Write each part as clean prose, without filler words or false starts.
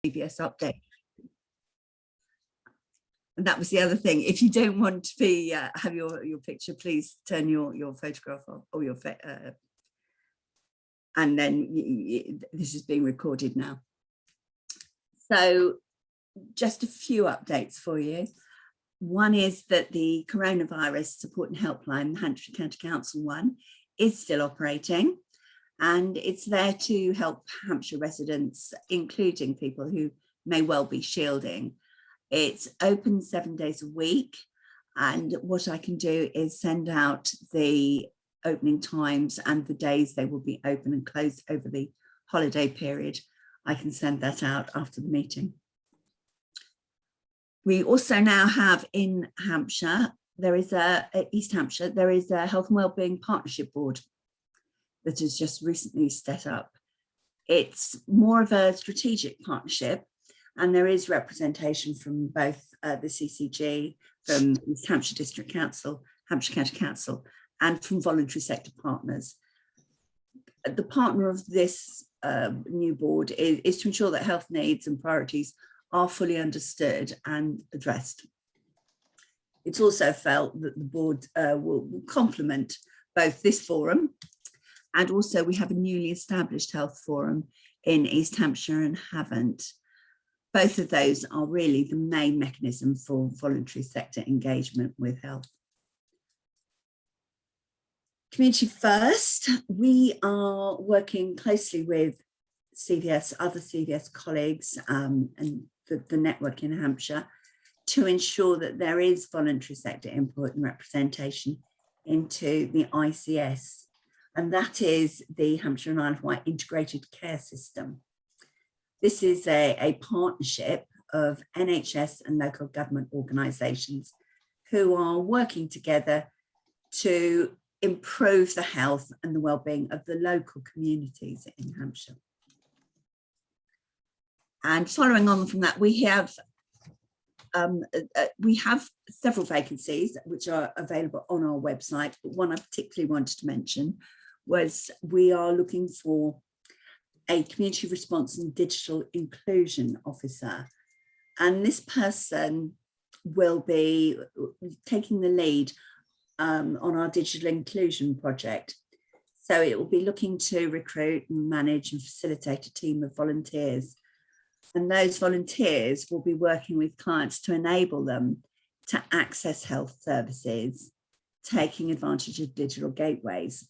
previous update. And that was the other thing. If you don't want to be have your picture, please turn your photograph off, or your and then this is being recorded now. So just a few updates for you. One is that the coronavirus support and helpline, the Hampshire County Council one, is still operating, and it's there to help Hampshire residents, including people who may well be shielding. It's open 7 days a week, and what I can do is send out the opening times and the days they will be open and closed over the holiday period. I can send that out after the meeting. We also now have in Hampshire, there is East Hampshire, there is a Health and Wellbeing Partnership Board that has just recently set up. It's more of a strategic partnership, and there is representation from both the CCG, from East Hampshire District Council, Hampshire County Council, and from voluntary sector partners. The partner of this new board is to ensure that health needs and priorities are fully understood and addressed. It's also felt that the board will complement both this forum, and also we have a newly established health forum in East Hampshire and Havant. Both of those are really the main mechanism for voluntary sector engagement with health. Community First, we are working closely with CVS, other CVS colleagues and the network in Hampshire to ensure that there is voluntary sector input and representation into the ICS, and that is the Hampshire and Isle of Wight Integrated Care System. This is a partnership of NHS and local government organisations who are working together to improve the health and the well-being of the local communities in Hampshire. And following on from that, we have several vacancies which are available on our website, but one I particularly wanted to mention was we are looking for a community response and digital inclusion officer. And this person will be taking the lead on our digital inclusion project. So it will be looking to recruit and manage and facilitate a team of volunteers. And those volunteers will be working with clients to enable them to access health services, taking advantage of digital gateways.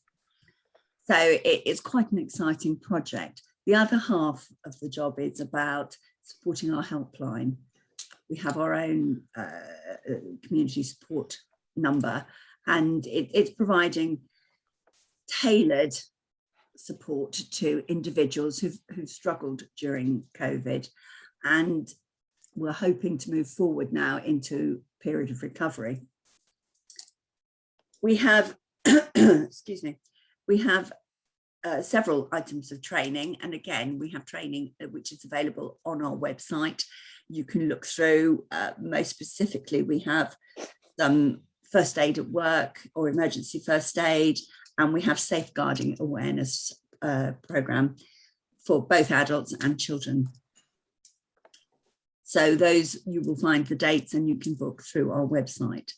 So it's quite an exciting project. The other half of the job is about supporting our helpline. We have our own community support number, and it's providing tailored support to individuals who've struggled during COVID, and we're hoping to move forward now into a period of recovery. We have, excuse me, we have several items of training, and again we have training which is available on our website. You can look through. Most specifically, we have some first aid at work or emergency first aid, and we have safeguarding awareness program for both adults and children. So those, you will find the dates and you can book through our website.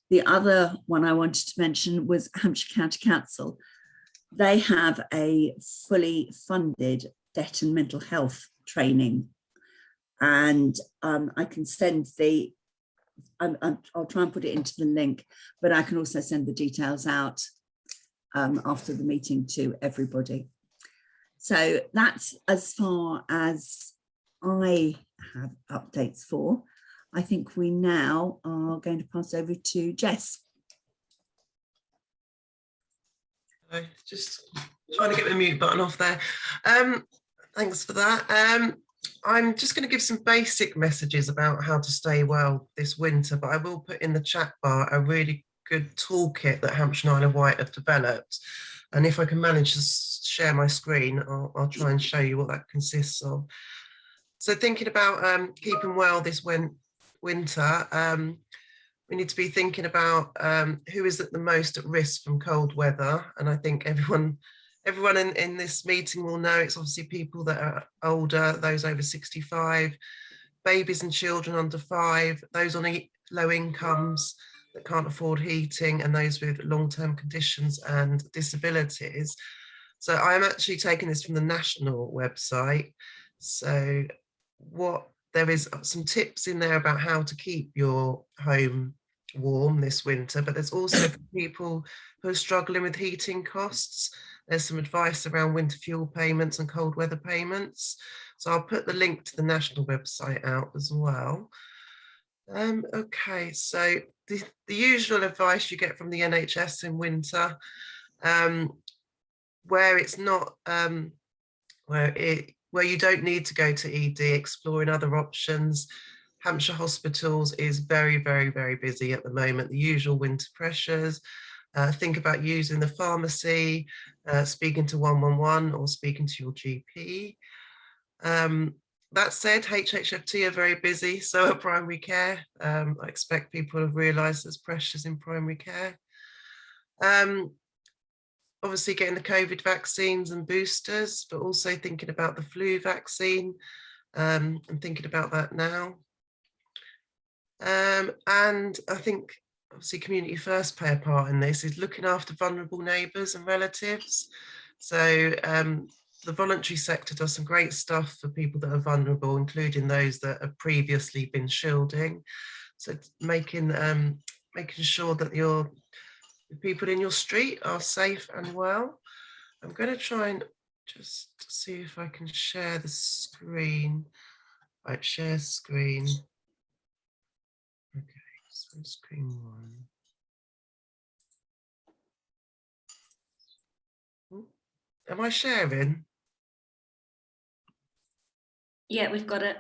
The other one I wanted to mention was Hampshire County Council. They have a fully funded debt and mental health training, and I can send the, I'll try and put it into the link, but I can also send the details out after the meeting to everybody. So that's as far as I have updates for. I think we now are going to pass over to Jess. Just trying to get the mute button off there. Thanks for that. I'm just going to give some basic messages about how to stay well this winter, but I will put in the chat bar a really good toolkit that Hampshire and Isle of Wight have developed. And if I can manage to share my screen, I'll try and show you what that consists of. So thinking about keeping well this winter, we need to be thinking about who is at the most at risk from cold weather. And I think everyone everyone in this meeting will know it's obviously people that are older, those over 65, babies and children under 5, those on low incomes that can't afford heating, and those with long-term conditions and disabilities. So I'm actually taking this from the national website. So there is some tips in there about how to keep your home warm this winter, but there's also for people who are struggling with heating costs. There's some advice around winter fuel payments and cold weather payments. So I'll put the link to the national website out as well. Okay, so the usual advice you get from the NHS in winter, where it's not, where you don't need to go to ED, exploring other options. Hampshire Hospitals is very, very, very busy at the moment, the usual winter pressures. Think about using the pharmacy, speaking to 111 or speaking to your GP. That said, HHFT are very busy, so are primary care. I expect people have realised there's pressures in primary care. Obviously getting the COVID vaccines and boosters, but also thinking about the flu vaccine and thinking about that now. And I think obviously Community First play a part in this, is looking after vulnerable neighbours and relatives. So the voluntary sector does some great stuff for people that are vulnerable, including those that have previously been shielding. So making sure that the people in your street are safe and well. I'm going to try and just see if I can share the screen. Right, share screen. Okay, so screen 1. Am I sharing? Yeah, we've got it.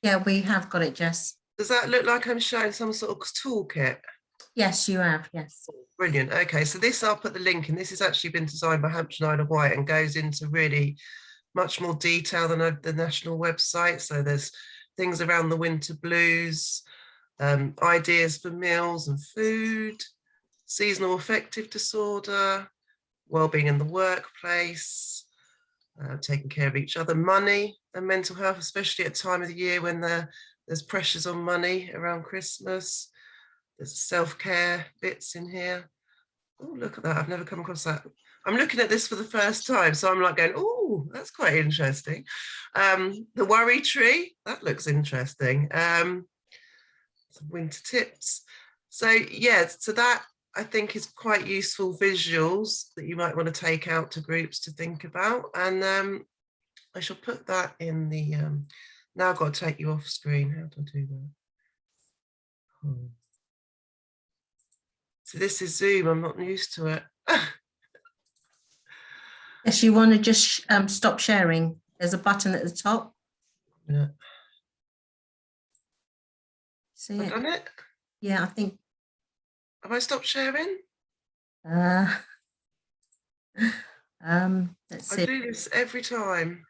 Yeah, we have got it, Jess. Does that look like I'm showing some sort of toolkit? Yes, you have, yes. Brilliant. Okay, so this, I'll put the link in. This has actually been designed by Hampshire and Isle of Wight and goes into really much more detail than the national website. So there's things around the winter blues, ideas for meals and food, seasonal affective disorder, wellbeing in the workplace, taking care of each other, money and mental health, especially at a time of the year when there's pressures on money around Christmas. There's self-care bits in here. Oh, look at that. I've never come across that. I'm looking at this for the first time, so I'm like going, oh, that's quite interesting. The worry tree, that looks interesting. Some winter tips. So yeah, so that I think is quite useful visuals that you might want to take out to groups to think about. And I shall put that in the, now I've got to take you off screen. How do I do that? Oh. So this is Zoom, I'm not used to it. Yes, you want to just stop sharing. There's a button at the top. Yeah. See I've it? done it? Yeah, I think. Have I stopped sharing? Let's see. I do this every time.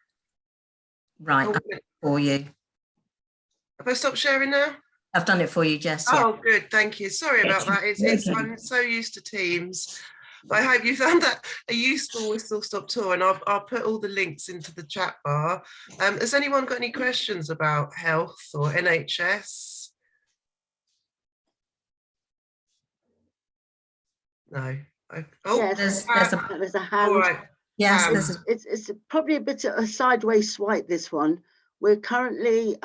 Right, Oh, for you. have I stopped sharing now? I've done it for you, Jess. Yeah. Oh, good, thank you. Sorry about that. I'm so used to Teams. I hope you found that a useful whistle stop tour, and I'll put all the links into the chat bar. Has anyone got any questions about health or NHS? No. Yes, there's a hand. All right. Yes, It's probably a bit of a sideways swipe, this one. We're currently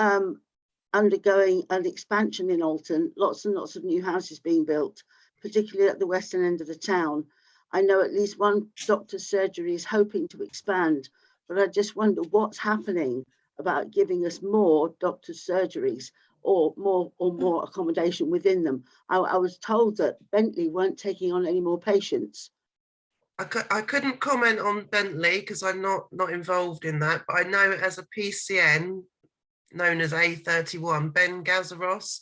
undergoing an expansion in Alton, lots and lots of new houses being built, particularly at the western end of the town. I know at least one doctor's surgery is hoping to expand, but I just wonder what's happening about giving us more doctor's surgeries or more accommodation within them. I was told that Bentley weren't taking on any more patients. I couldn't comment on Bentley because I'm not involved in that, but I know as a PCN known as A31, Ben Gazaros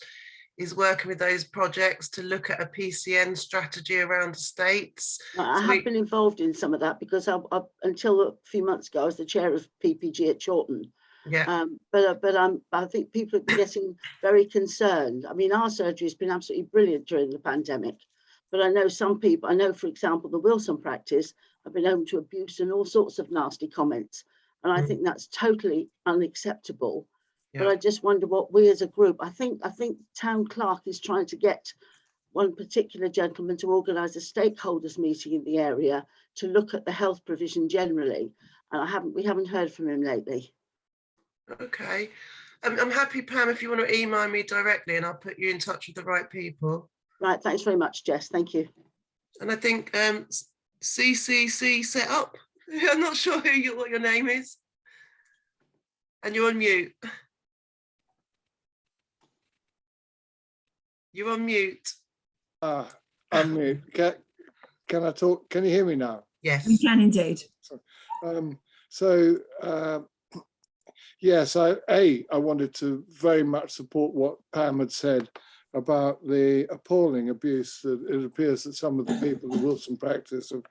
is working with those projects to look at a PCN strategy around estates. I have been involved in some of that because until a few months ago I was the chair of PPG at Chawton. Yeah. I think people are getting very concerned. I mean, our surgery has been absolutely brilliant during the pandemic, But I know some people, I know, for example, the Wilson practice have been open to abuse and all sorts of nasty comments. And I think that's totally unacceptable. But I just wonder what we as a group, I think Town Clerk is trying to get one particular gentleman to organise a stakeholders meeting in the area to look at the health provision generally. And we haven't heard from him lately. Okay. I'm happy, Pam, if you want to email me directly and I'll put you in touch with the right people. Right, thanks very much, Jess. Thank you. And I think CCC set up. I'm not sure what your name is. And you're on mute. You're on mute. I'm mute. Can I talk? Can you hear me now? Yes. We can indeed. Yes, I wanted to very much support what Pam had said about the appalling abuse that it appears that some of the people in the Wilson practice have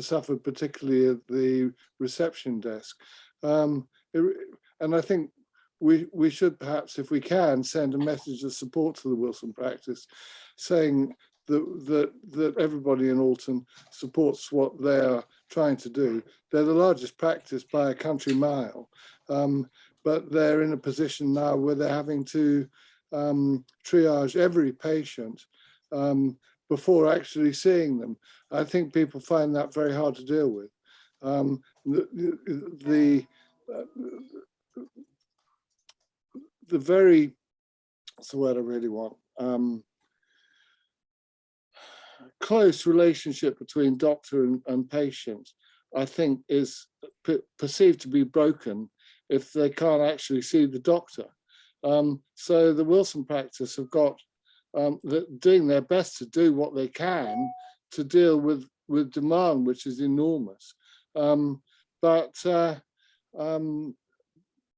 suffered, particularly at the reception desk. And I think we should perhaps, if we can, send a message of support to the Wilson practice, saying that everybody in Alton supports what they're trying to do. They're the largest practice by a country mile, but they're in a position now where they're having to triage every patient before actually seeing them. I think people find that very hard to deal with. The very, that's the word I really want, close relationship between doctor and patient, I think, is perceived to be broken if they can't actually see the doctor. So the Wilson practice have got doing their best to do what they can to deal with demand, which is enormous. But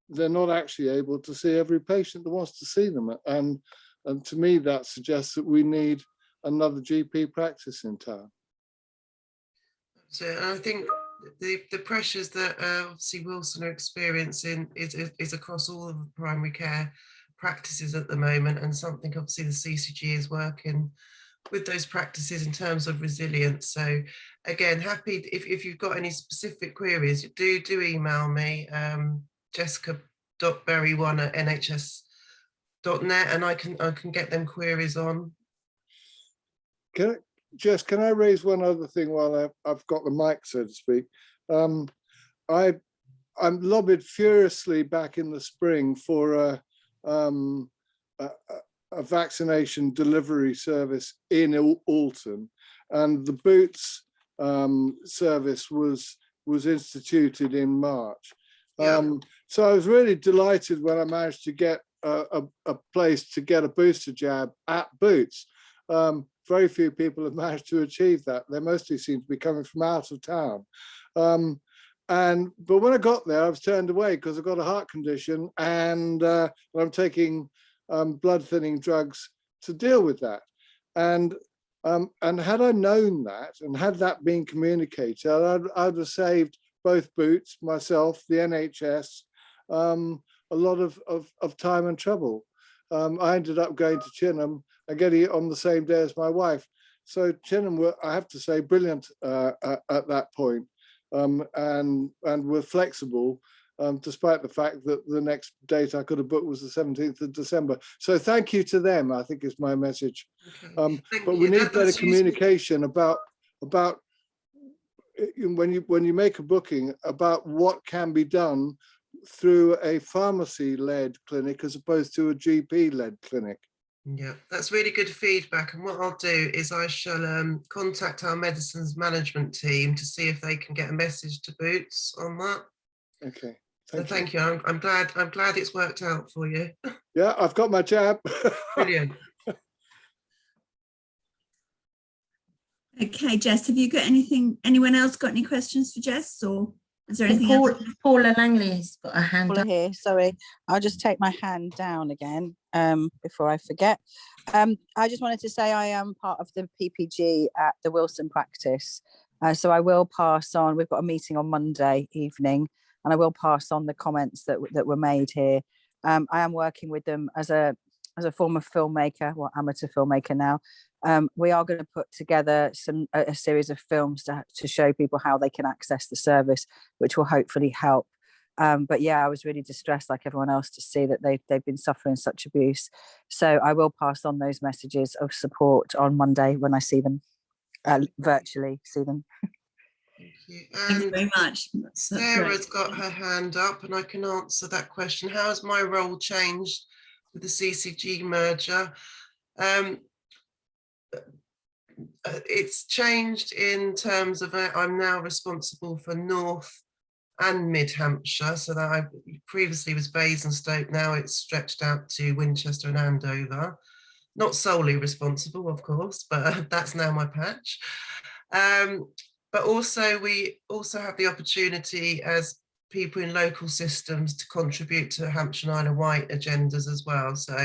they're not actually able to see every patient that wants to see them. And to me, that suggests that we need another GP practice in town. So I think the pressures that obviously Wilson are experiencing is across all of the primary care practices at the moment, and something obviously the CCG is working with those practices in terms of resilience. So again, happy if you've got any specific queries, do email me, jessica.berry1@nhs.net, and I can get them queries on. Jess, can I raise one other thing while I've got the mic, so to speak? I'm lobbied furiously back in the spring for a vaccination delivery service in Alton, and the Boots service was instituted in March. So I was really delighted when I managed to get a place to get a booster jab at Boots. Very few people have managed to achieve that. They mostly seem to be coming from out of town. But when I got there, I was turned away because I've got a heart condition and I'm taking blood thinning drugs to deal with that. And had I known that and had that been communicated, I'd have saved both Boots, myself, the NHS, a lot of time and trouble. I ended up going to Chinham and getting it on the same day as my wife. So Chinham were, I have to say, brilliant at that point, and were flexible, despite the fact that the next date I could have booked was the 17th of December. So thank you to them, I think, is my message. Okay. But we need better communication about when you make a booking, about what can be done through a pharmacy-led clinic as opposed to a GP-led clinic. Yeah, that's really good feedback. And what I'll do is I shall contact our medicines management team to see if they can get a message to Boots on that. Okay. Thank you. I'm glad it's worked out for you. Yeah, I've got my jab. Brilliant. Okay, Jess, have you got anything? Anyone else got any questions for Jess, or is there anything else? Paula Langley's got a hand Paula up. here, sorry. I'll just take my hand down again before I forget. I just wanted to say I am part of the PPG at the Wilson practice. So I will pass on, we've got a meeting on Monday evening, and I will pass on the comments that were made here. I am working with them as a former filmmaker, well, amateur filmmaker now, We are going to put together a series of films to show people how they can access the service, which will hopefully help. But yeah, I was really distressed, like everyone else, to see that they've been suffering such abuse. So I will pass on those messages of support on Monday when I see them, virtually see them. Thank you. Thanks And very much. That's Sarah's great. got her hand up, and I can answer that question. How has my role changed with the CCG merger? It's changed in terms of I'm now responsible for North and Mid Hampshire, so that I previously was Basingstoke, now it's stretched out to Winchester and Andover. Not solely responsible, of course, but that's now my patch. But also we also have the opportunity as people in local systems to contribute to Hampshire and Isle of Wight agendas as well. So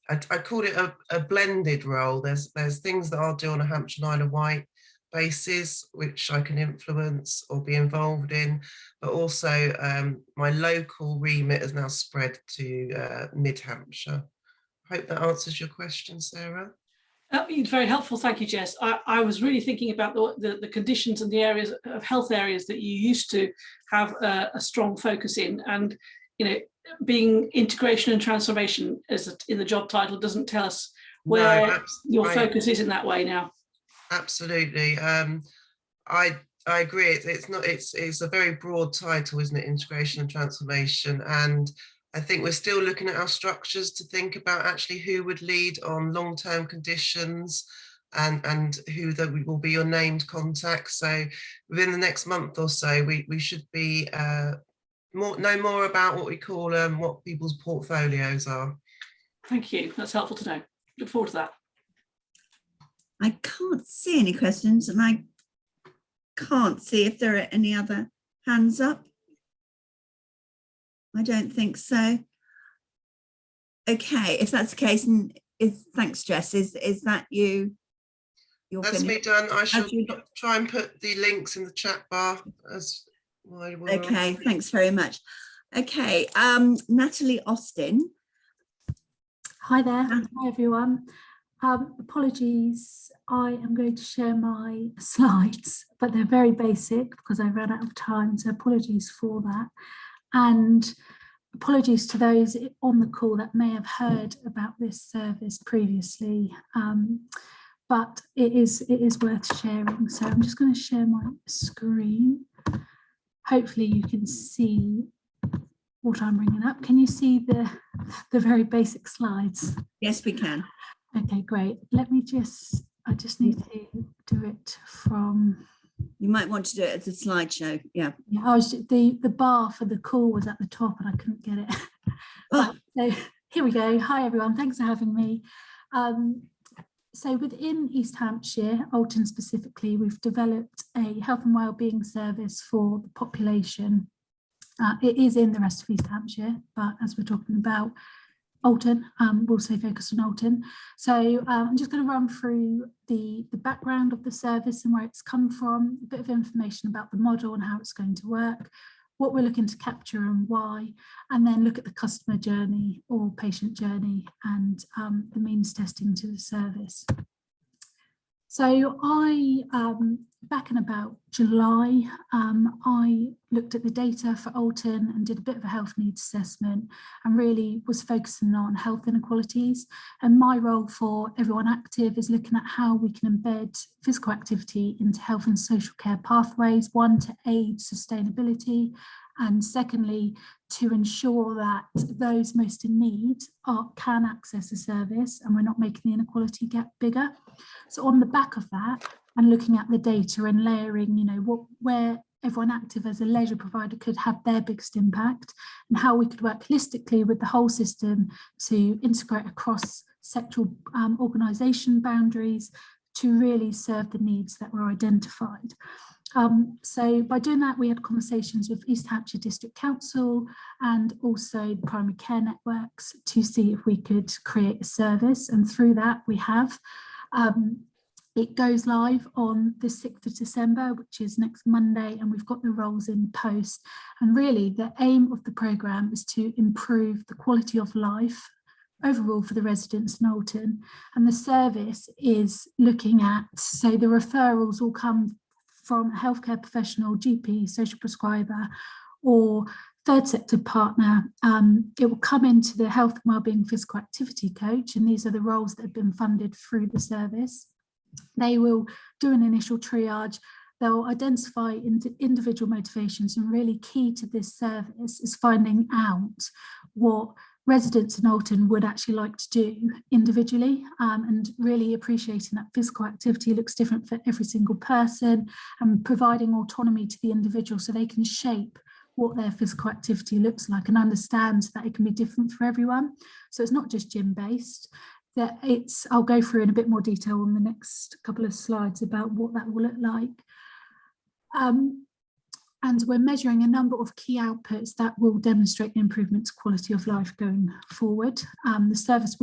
I call it a blended role. There's things that I'll do on a Hampshire and Isle of Wight basis, which I can influence or be involved in, but also my local remit has now spread to Mid Hampshire. Hope that answers your question, Sarah. It's very helpful, thank you, Jess. I was really thinking about the conditions and the areas of health areas that you used to have a strong focus in, and being integration and transformation as in the job title doesn't tell us where your focus is in that way now. Absolutely. I agree. It's a very broad title, isn't it? Integration and transformation. And I think we're still looking at our structures to think about actually who would lead on long-term conditions and who will be your named contacts. So within the next month or so, we should be know more about what we call what people's portfolios are. Thank you. That's helpful to know. Look forward to that. I can't see any questions, and I can't see if there are any other hands up. I don't think so. Okay, if that's the case, and thanks, Jess. Is that you? That's me done. I shall try and put the links in the chat bar as well. Okay, thanks very much. Okay, Natalie Austin. Hi there. Hi everyone. Apologies, I am going to share my slides, but they're very basic because I ran out of time, so apologies for that. And apologies to those on the call that may have heard about this service previously, but it is worth sharing. So I'm just going to share my screen. Hopefully you can see what I'm bringing up. Can you see the very basic slides? Yes, we can. Okay, great. I just need to do it from. You might want to do it as a slideshow. Yeah. The bar for the call was at the top and I couldn't get it. Oh. So here we go. Hi everyone. Thanks for having me. So within East Hampshire, Alton specifically, we've developed a health and wellbeing service for the population. It is in the rest of East Hampshire, but as we're talking about Alton, we'll say focus on Alton. So I'm just going to run through the background of the service and where it's come from, a bit of information about the model and how it's going to work, what we're looking to capture and why, and then look at the customer journey or patient journey and the means testing to the service. So back in about July, I looked at the data for Alton and did a bit of a health needs assessment and really was focusing on health inequalities. And my role for Everyone Active is looking at how we can embed physical activity into health and social care pathways, one, to aid sustainability, and secondly, to ensure that those most in need can access a service and we're not making the inequality gap bigger. So on the back of that, and looking at the data and layering, where Everyone Active as a leisure provider could have their biggest impact and how we could work holistically with the whole system to integrate across sectoral organisation boundaries to really serve the needs that were identified. So by doing that, we had conversations with East Hampshire District Council and also the primary care networks to see if we could create a service. And through that, we have. It goes live on the 6th of December, which is next Monday, and we've got the roles in post. And really, the aim of the programme is to improve the quality of life overall for the residents in Alton. And the service is looking at, so the referrals will come from a healthcare professional, GP, social prescriber, or third sector partner. It will come into the health and wellbeing physical activity coach, and these are the roles that have been funded through the service. They will do an initial triage. They'll identify individual motivations, and really key to this service is finding out what residents in Alton would actually like to do individually, and really appreciating that physical activity looks different for every single person, and providing autonomy to the individual so they can shape what their physical activity looks like and understand that it can be different for everyone. So it's not just gym based. That I'll go through in a bit more detail on the next couple of slides about what that will look like. And we're measuring a number of key outputs that will demonstrate the improvement to quality of life going forward. The service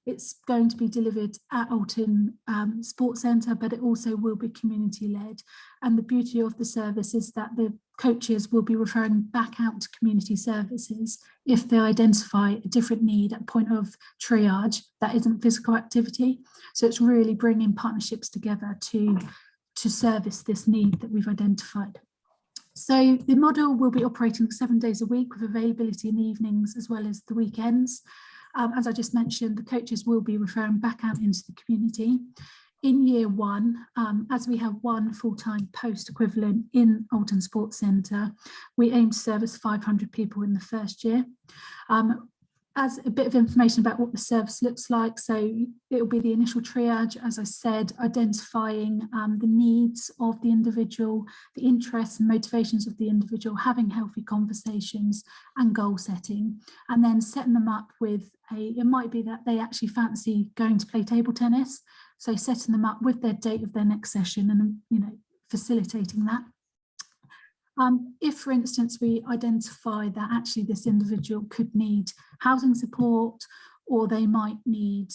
it's going to be delivered at Alton Sports Centre, but it also will be community led. And the beauty of the service is that the coaches will be referring back out to community services if they identify a different need at point of triage that isn't physical activity. So it's really bringing partnerships together to service this need that we've identified. So the model will be operating 7 days a week with availability in the evenings as well as the weekends. As I just mentioned, the coaches will be referring back out into the community. In year one, as we have one full-time post equivalent in Alton Sports Centre, we aim to service 500 people in the first year. As a bit of information about what the service looks like, so it will be the initial triage, as I said, identifying the needs of the individual, the interests and motivations of the individual, having healthy conversations and goal setting, and then setting them up with it might be that they actually fancy going to play table tennis, so setting them up with their date of their next session and facilitating that. If, for instance, we identify that actually this individual could need housing support, or they might need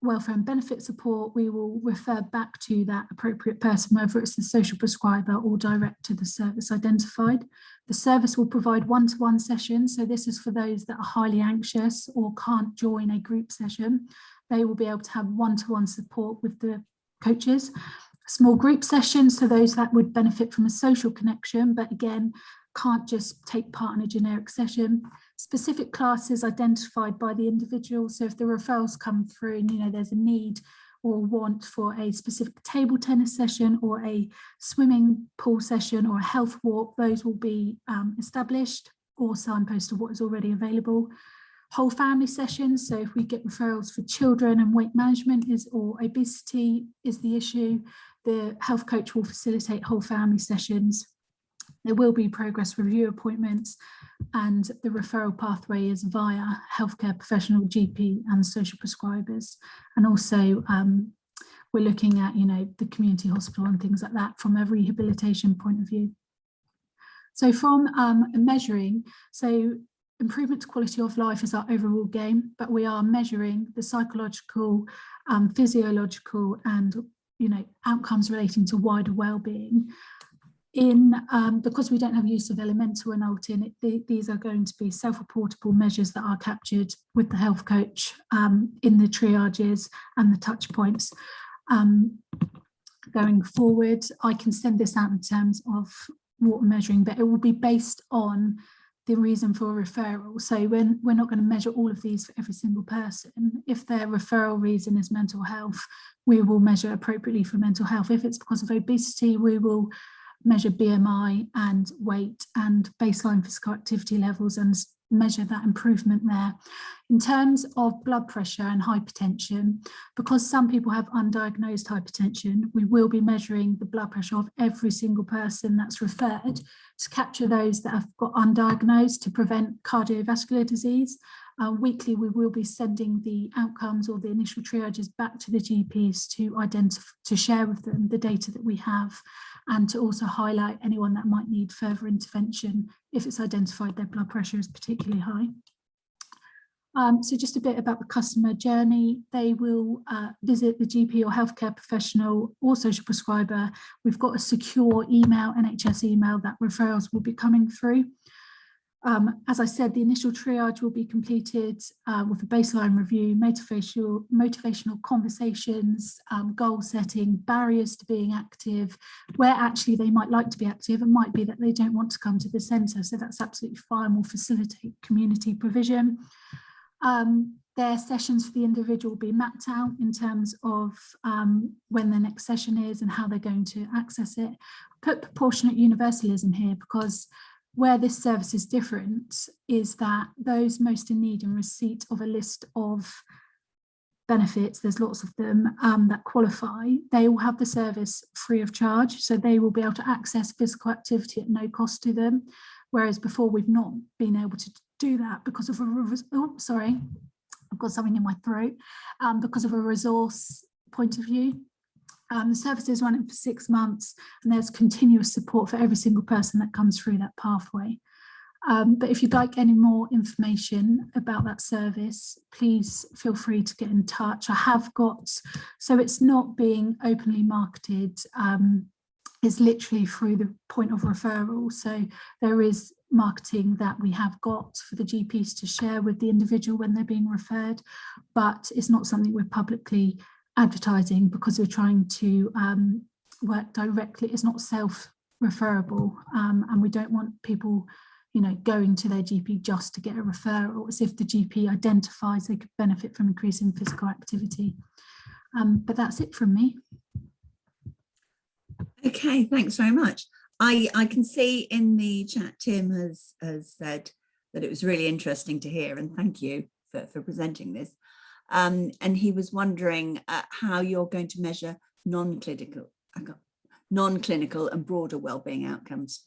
welfare and benefit support, we will refer back to that appropriate person, whether it's the social prescriber or direct to the service identified. The service will provide one-to-one sessions. So this is for those that are highly anxious or can't join a group session. They will be able to have one-to-one support with the coaches. Small group sessions, so those that would benefit from a social connection, but again, can't just take part in a generic session. Specific classes identified by the individual. So if the referrals come through and there's a need or want for a specific table tennis session or a swimming pool session or a health walk, those will be established or signposted what is already available. Whole family sessions, so if we get referrals for children and weight management or obesity is the issue, the health coach will facilitate whole family sessions. There will be progress review appointments, and the referral pathway is via healthcare professional, GP and social prescribers. And also we're looking at the community hospital and things like that from a rehabilitation point of view. So from measuring, so improvement to quality of life is our overall game, but we are measuring the psychological, physiological and outcomes relating to wider well-being. Because we don't have use of Elemental in Alton, these are going to be self-reportable measures that are captured with the health coach in the triages and the touch points. Going forward, I can send this out in terms of what we're measuring, but it will be based on the reason for a referral. So we're not going to measure all of these for every single person. If their referral reason is mental health, we will measure appropriately for mental health. If it's because of obesity, we will measure BMI and weight and baseline physical activity levels and measure that improvement there. In terms of blood pressure and hypertension, because some people have undiagnosed hypertension, we will be measuring the blood pressure of every single person that's referred to capture those that have got undiagnosed to prevent cardiovascular disease. Weekly, we will be sending the outcomes or the initial triages back to the GPs to share with them the data that we have, and to also highlight anyone that might need further intervention if it's identified their blood pressure is particularly high. So just a bit about the customer journey. They will visit the GP or healthcare professional or social prescriber. We've got a secure email, NHS email, that referrals will be coming through. As I said, the initial triage will be completed with a baseline review, motivational conversations, goal setting, barriers to being active, where actually they might like to be active. It might be that they don't want to come to the centre, so that's absolutely fine. We'll facilitate community provision. Their sessions for the individual will be mapped out in terms of when the next session is and how they're going to access it. Put proportionate universalism here, because where this service is different is that those most in need in receipt of a list of benefits, there's lots of them that qualify, they will have the service free of charge. So they will be able to access physical activity at no cost to them. Whereas before we've not been able to do that because of sorry, I've got something in my throat, because of a resource point of view. The service is running for 6 months and there's continuous support for every single person that comes through that pathway. But if you'd like any more information about that service, please feel free to get in touch. I have got, so it's not being openly marketed, it's literally through the point of referral. So there is marketing that we have got for the GPs to share with the individual when they're being referred, but it's not something we're publicly advertising because we're trying to work directly. It's not self-referable, and we don't want people, you know, going to their GP just to get a referral. As if the GP identifies they could benefit from increasing physical activity. But that's it from me. Okay, thanks very much. I can see in the chat Tim has said that it was really interesting to hear, and thank you for presenting this. And he was wondering how you're going to measure non-clinical and broader wellbeing outcomes.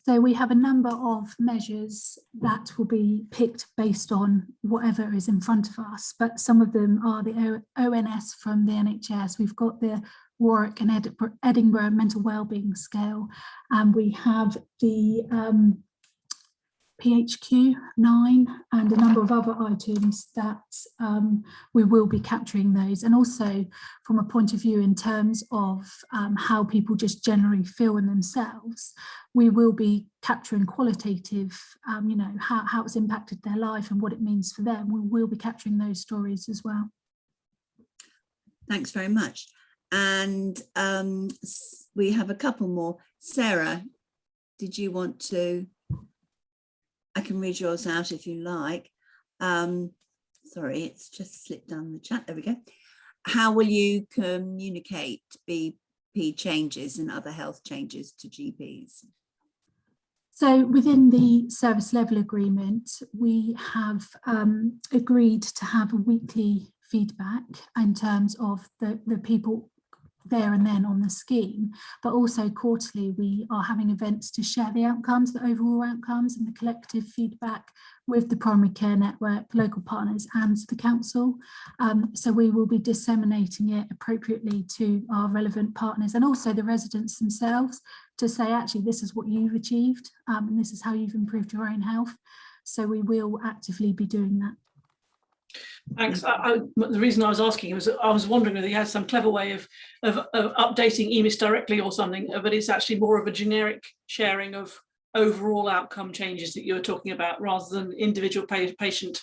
So we have a number of measures that will be picked based on whatever is in front of us, but some of them are the ONS from the NHS. We've got the Warwick and Edinburgh mental wellbeing scale, and we have the PHQ 9 and a number of other items that we will be capturing those. And also from a point of view in terms of how people just generally feel in themselves, we will be capturing qualitative, you know, how it's impacted their life and what it means for them. We will be capturing those stories as well. Thanks very much. And we have a couple more. Sarah, did you want to? I can read yours out if you like. Sorry, it's just slipped down the chat. There we go. How will you communicate BP changes and other health changes to GPs? So within the service level agreement, we have agreed to have a weekly feedback in terms of the people there and then on the scheme, but also quarterly we are having events to share the outcomes, the overall outcomes and the collective feedback with the primary care network, local partners and the council. So we will be disseminating it appropriately to our relevant partners and also the residents themselves to say, actually, this is what you've achieved and this is how you've improved your own health. So we will actively be doing that. Thanks. The reason I was asking was I was wondering whether you had some clever way of updating EMIS directly or something, but it's actually more of a generic sharing of overall outcome changes that you were talking about rather than individual patient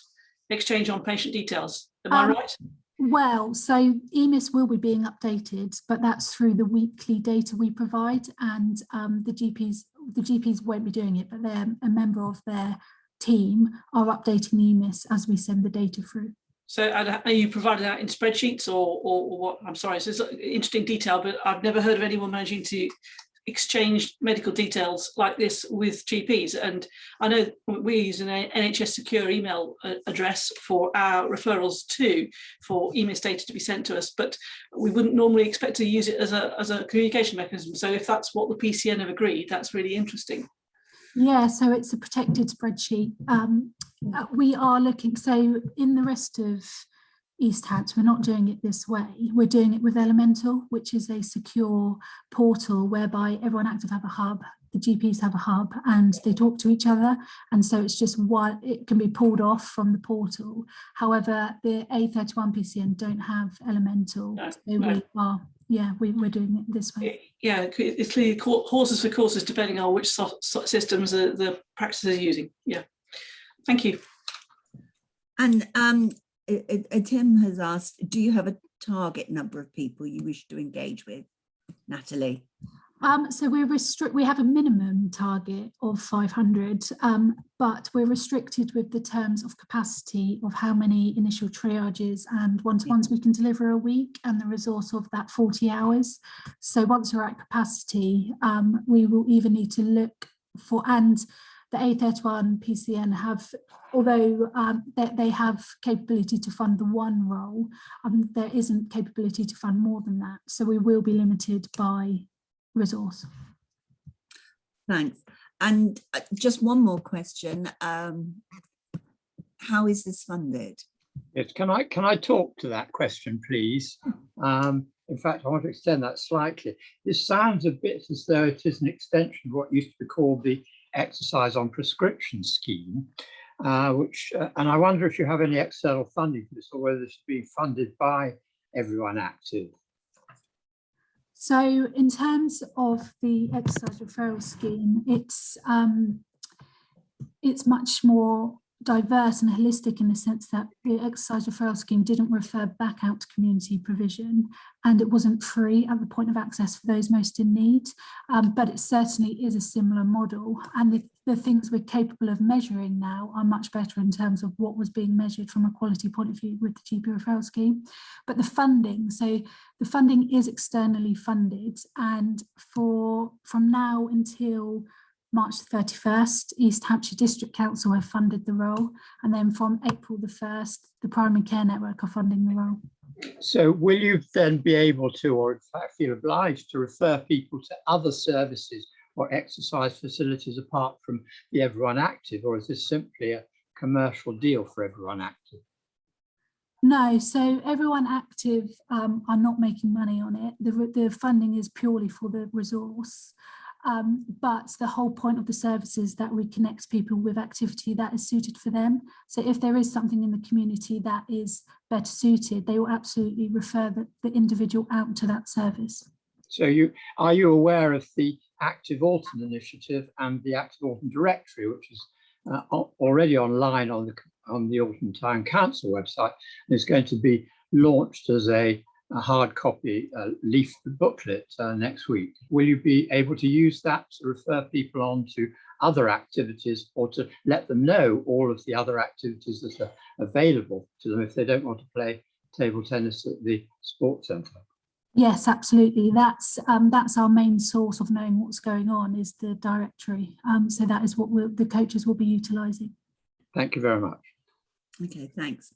exchange on patient details. Am I right? Well, so EMIS will be being updated, but that's through the weekly data we provide, and the GPs won't be doing it, but they're a member of their team are updating the EMIS as we send the data through. So are you providing that in spreadsheets or what? I'm sorry, so it's an interesting detail, but I've never heard of anyone managing to exchange medical details like this with GPs. And I know we use an NHS secure email address for our referrals too, for EMIS data to be sent to us, but we wouldn't normally expect to use it as a communication mechanism. So if that's what the PCN have agreed, that's really interesting. Yeah, so it's a protected spreadsheet. We are looking, so in the rest of East Hants, we're not doing it this way. We're doing it with Elemental, which is a secure portal whereby everyone active have a hub, the GPs have a hub and they talk to each other. And so it's just one, it can be pulled off from the portal. However, the A31 PCN don't have Elemental. No, so no. we are yeah, we're doing it this way. Yeah, it's clearly horses for courses, depending on which systems the practices are using. Yeah, thank you. And Tim has asked, do you have a target number of people you wish to engage with, Natalie? So we have a minimum target of 500, but we're restricted with the terms of capacity of how many initial triages and one-to-ones we can deliver a week, and the resource of that 40 hours. So once we're at capacity, we will either need to look for, and the A31 PCN have, although they have capability to fund the one role, there isn't capability to fund more than that. So we will be limited by resource. Thanks. And just one more question. How is this funded? Yes, can I talk to that question, please? In fact, I want to extend that slightly. This sounds a bit as though it is an extension of what used to be called the exercise on prescription scheme, and I wonder if you have any external funding for this, or whether this is being funded by Everyone Active. So in terms of the exercise referral scheme, it's much more diverse and holistic in the sense that the exercise referral scheme didn't refer back out to community provision, and it wasn't free at the point of access for those most in need, but it certainly is a similar model, and the things we're capable of measuring now are much better in terms of what was being measured from a quality point of view with the GP referral scheme. But the funding, so the funding is externally funded, and from now until March 31st, East Hampshire District Council have funded the role, and then from April the 1st, the Primary Care Network are funding the role. So will you then be able to, or in fact feel obliged to, refer people to other services or exercise facilities apart from the Everyone Active, or is this simply a commercial deal for Everyone Active? No, so Everyone Active are not making money on it. The funding is purely for the resource. But the whole point of the service is that we connect people with activity that is suited for them. So if there is something in the community that is better suited, they will absolutely refer the individual out to that service. So are you aware of the Active Alton initiative and the Active Alton directory, which is already online on the Alton Town Council website, and is going to be launched as a hard copy leaf booklet next week? Will you be able to use that to refer people on to other activities, or to let them know all of the other activities that are available to them if they don't want to play table tennis at the sports centre? Yes, absolutely. That's our main source of knowing what's going on, is the directory. So that is what the coaches will be utilising. Thank you very much. Okay, thanks.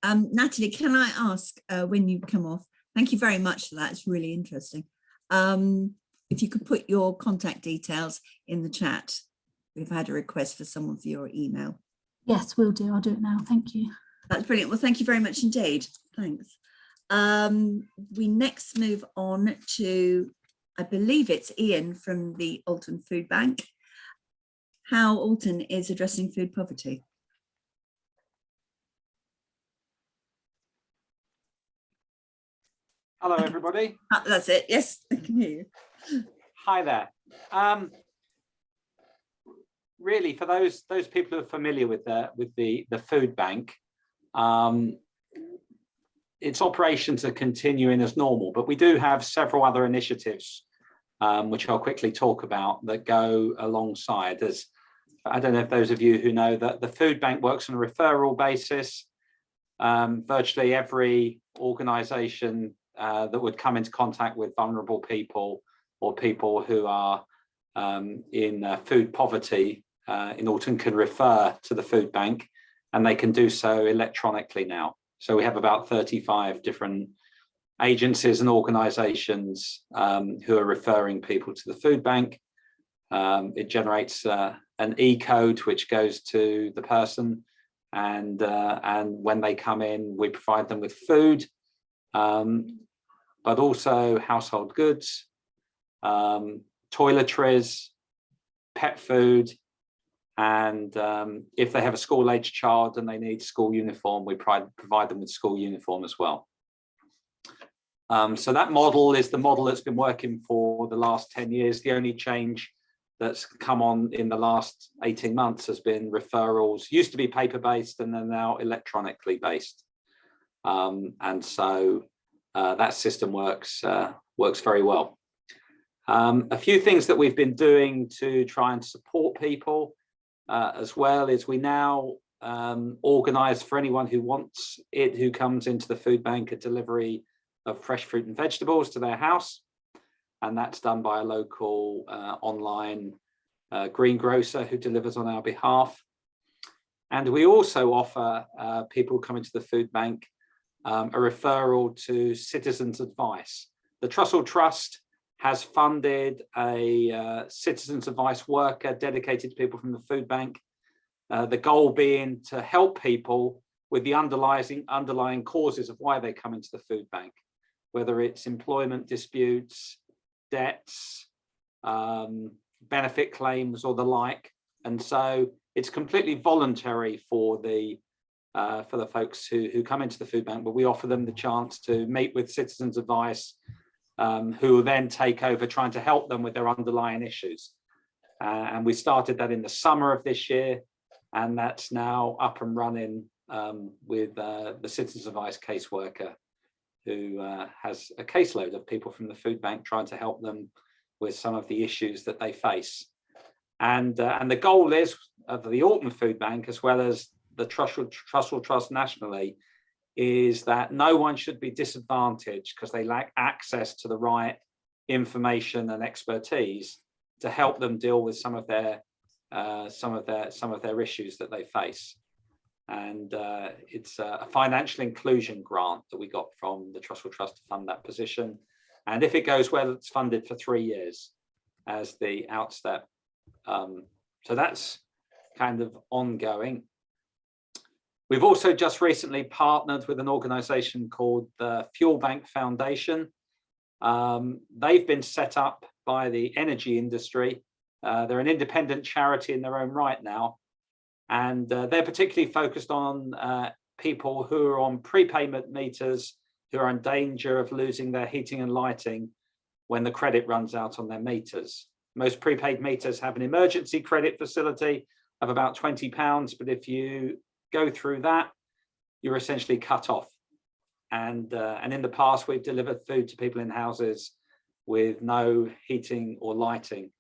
Natalie, can I ask when you come off, thank you very much for that, it's really interesting. If you could put your contact details in the chat. We've had a request for someone for your email. Yes, we'll do. I'll do it now. Thank you. That's brilliant. Well, thank you very much indeed. Thanks. We next move on to, I believe it's Ian from the Alton Food Bank. How Alton is addressing food poverty. Hello, everybody. That's it. Yes, I can hear you. Hi there. Really, for those people who are familiar with the food bank, its operations are continuing as normal, but we do have several other initiatives, which I'll quickly talk about, that go alongside. I don't know if those of you who know that the food bank works on a referral basis. Virtually every organisation that would come into contact with vulnerable people or people who are in food poverty in Alton can refer to the food bank, and they can do so electronically now. So we have about 35 different agencies and organisations who are referring people to the food bank. It generates an e-code which goes to the person, and when they come in, we provide them with food, but also household goods, toiletries, pet food, and if they have a school-aged child and they need school uniform, we provide them with school uniform as well. So that model is the model that's been working for the last 10 years. The only change that's come on in the last 18 months has been referrals. Used to be paper-based and they're now electronically based. And so that system works very well. A few things that we've been doing to try and support people as well is we now organise for anyone who wants it, who comes into the food bank, a delivery of fresh fruit and vegetables to their house. And that's done by a local online greengrocer who delivers on our behalf. And we also offer people coming to the food bank a referral to Citizens Advice. The Trussell Trust has funded a Citizens Advice worker dedicated to people from the food bank. The goal being to help people with the underlying causes of why they come into the food bank, whether it's employment disputes, debts, benefit claims or the like. And so it's completely voluntary for the folks who come into the food bank, but we offer them the chance to meet with Citizens Advice, who will then take over trying to help them with their underlying issues. And we started that in the summer of this year, and that's now up and running with the Citizens Advice caseworker, who has a caseload of people from the food bank trying to help them with some of the issues that they face. And the goal is of the Alton Food Bank, as well as the Trussell Trust nationally, is that no one should be disadvantaged because they lack access to the right information and expertise to help them deal with some of their issues that they face. And it's a financial inclusion grant that we got from the Trussell Trust to fund that position. And if it goes well, it's funded for 3 years as the outstep. So that's kind of ongoing. We've also just recently partnered with an organisation called the Fuel Bank Foundation. They've been set up by the energy industry. They're an independent charity in their own right now. And they're particularly focused on people who are on prepayment meters, who are in danger of losing their heating and lighting when the credit runs out on their meters. Most prepaid meters have an emergency credit facility of about £20, but if you go through that, you're essentially cut off. And in the past, we've delivered food to people in houses with no heating or lighting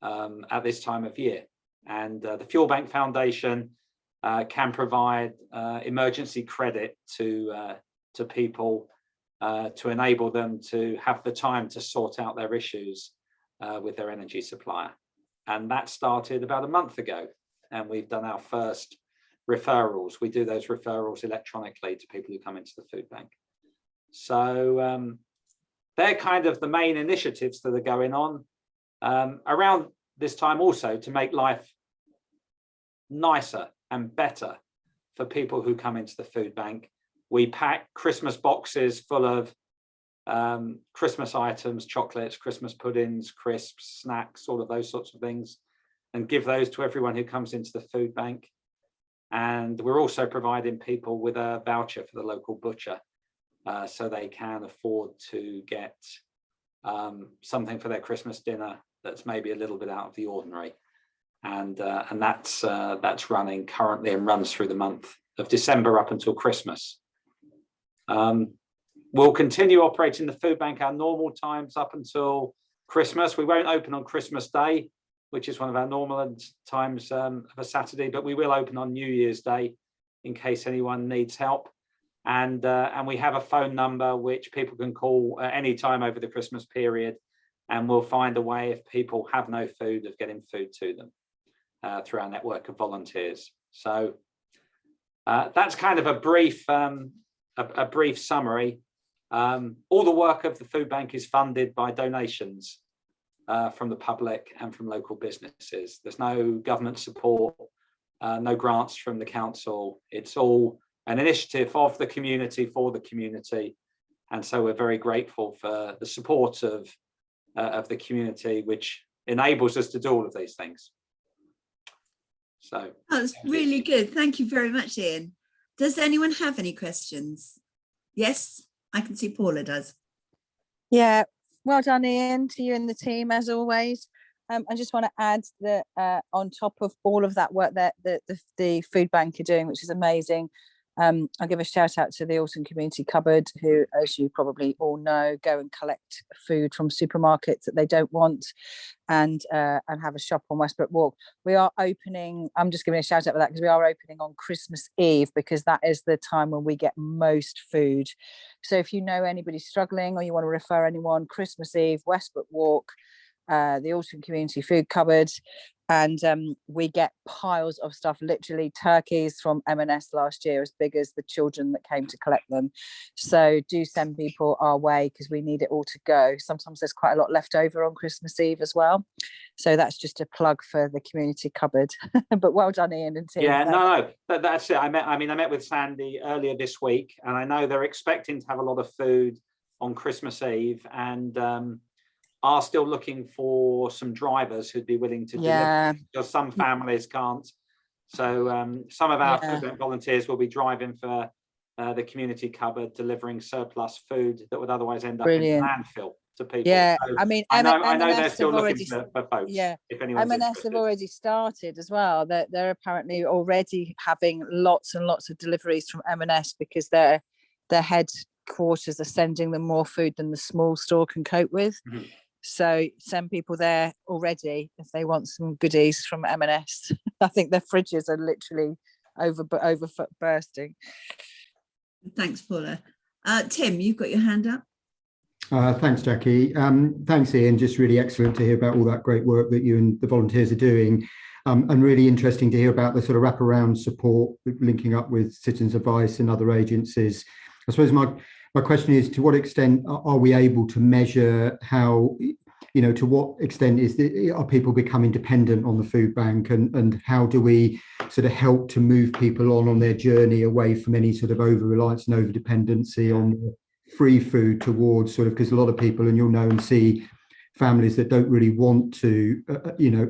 at this time of year. And the Fuel Bank Foundation can provide emergency credit to people to enable them to have the time to sort out their issues with their energy supplier. And that started about a month ago, and we've done our first referrals. We do those referrals electronically to people who come into the food bank. So they're kind of the main initiatives that are going on around this time, also to make life nicer and better for people who come into the food bank. We pack Christmas boxes full of Christmas items, chocolates, Christmas puddings, crisps, snacks, all of those sorts of things, and give those to everyone who comes into the food bank. And we're also providing people with a voucher for the local butcher, so they can afford to get something for their Christmas dinner that's maybe a little bit out of the ordinary. And that's running currently and runs through the month of December up until Christmas. We'll continue operating the food bank our normal times up until Christmas. We won't open on Christmas Day, which is one of our normal times of a Saturday, but we will open on New Year's Day in case anyone needs help. And we have a phone number which people can call at any time over the Christmas period, and we'll find a way, if people have no food, of getting food to them through our network of volunteers. So that's kind of a brief summary. All the work of the food bank is funded by donations from the public and from local businesses. There's no government support, no grants from the council. It's all an initiative of the community for the community. And so we're very grateful for the support of the community, which enables us to do all of these things. So that's really good. Thank you very much, Ian. Does anyone have any questions? Yes, I can see Paula does. Yeah, well done, Ian, to you and the team as always. I just want to add that on top of all of that work that the food bank are doing, which is amazing, I'll give a shout out to the Alton Community Cupboard, who, as you probably all know, go and collect food from supermarkets that they don't want, and have a shop on Westbrook Walk. We are opening, I'm just giving a shout out for that because we are opening on Christmas Eve, because that is the time when we get most food. So if you know anybody struggling or you want to refer anyone, Christmas Eve, Westbrook Walk, the Alton Community Food Cupboard, and we get piles of stuff, literally turkeys from M&S last year as big as the children that came to collect them. So do send people our way because we need it all to go. Sometimes there's quite a lot left over on Christmas Eve as well. So that's just a plug for the community cupboard. But well done, Ian and team. Yeah, no, that's it. I met with Sandy earlier this week, and I know they're expecting to have a lot of food on Christmas Eve, and are still looking for some drivers who'd be willing to deliver, because some families can't. So some of our food bank volunteers will be driving for the community cupboard, delivering surplus food that would otherwise end up in landfill to people. Yeah, so I mean, I know they're still looking for folks. Yeah, if anyone's M&S interested. have already started as well. They're apparently already having lots and lots of deliveries from M&S because their headquarters are sending them more food than the small store can cope with. Mm-hmm. So send people there already if they want some goodies from M&S. I think their fridges are literally over bursting. Thanks, Paula. Tim, you've got your hand up. Thanks, Jackie. Thanks, Ian. Just really excellent to hear about all that great work that you and the volunteers are doing. And really interesting to hear about the sort of wraparound support, linking up with Citizens Advice and other agencies. I suppose my question is, to what extent are we able to measure how, to what extent are people becoming dependent on the food bank, and how do we sort of help to move people on their journey away from any sort of over-reliance and over-dependency on free food towards sort of, because a lot of people, and you'll know and see families that don't really want to,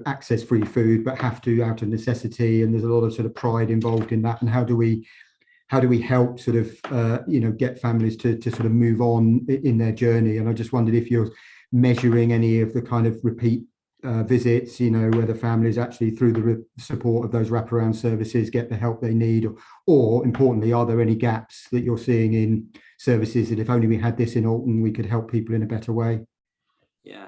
access free food, but have to out of necessity, and there's a lot of sort of pride involved in that. And how do we help sort of, get families to sort of move on in their journey? And I just wondered if you're measuring any of the kind of repeat visits, whether families actually through the support of those wraparound services get the help they need, or importantly, are there any gaps that you're seeing in services that if only we had this in Alton, we could help people in a better way? Yeah,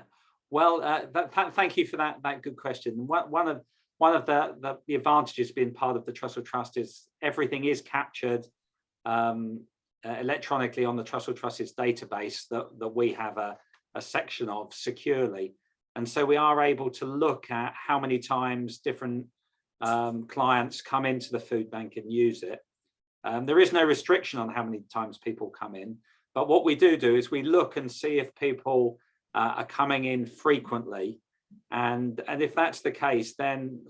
well, thank you for that good question. One of the advantages of being part of the Trussell Trust is everything is captured electronically on the Trussell Trust's database that we have a section of securely. And so we are able to look at how many times different clients come into the food bank and use it. There is no restriction on how many times people come in, but what we do is we look and see if people are coming in frequently. And if that's the case, then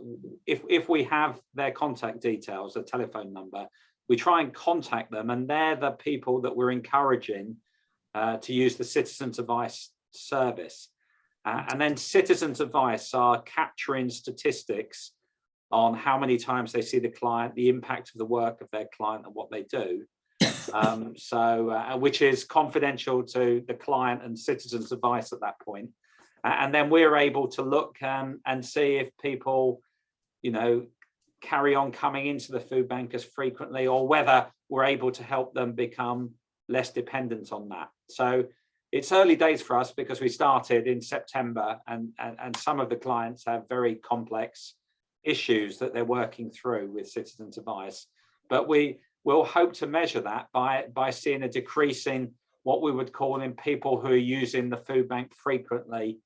if we have their contact details, a telephone number, we try and contact them, and they're the people that we're encouraging to use the Citizens Advice service. And then Citizens Advice are capturing statistics on how many times they see the client, the impact of the work of their client and what they do. Which is confidential to the client and Citizens Advice at that point. And then we're able to look and see if people, carry on coming into the food bank as frequently, or whether we're able to help them become less dependent on that. So it's early days for us because we started in September, and some of the clients have very complex issues that they're working through with Citizens Advice. But we will hope to measure that by seeing a decrease in what we would call in people who are using the food bank frequently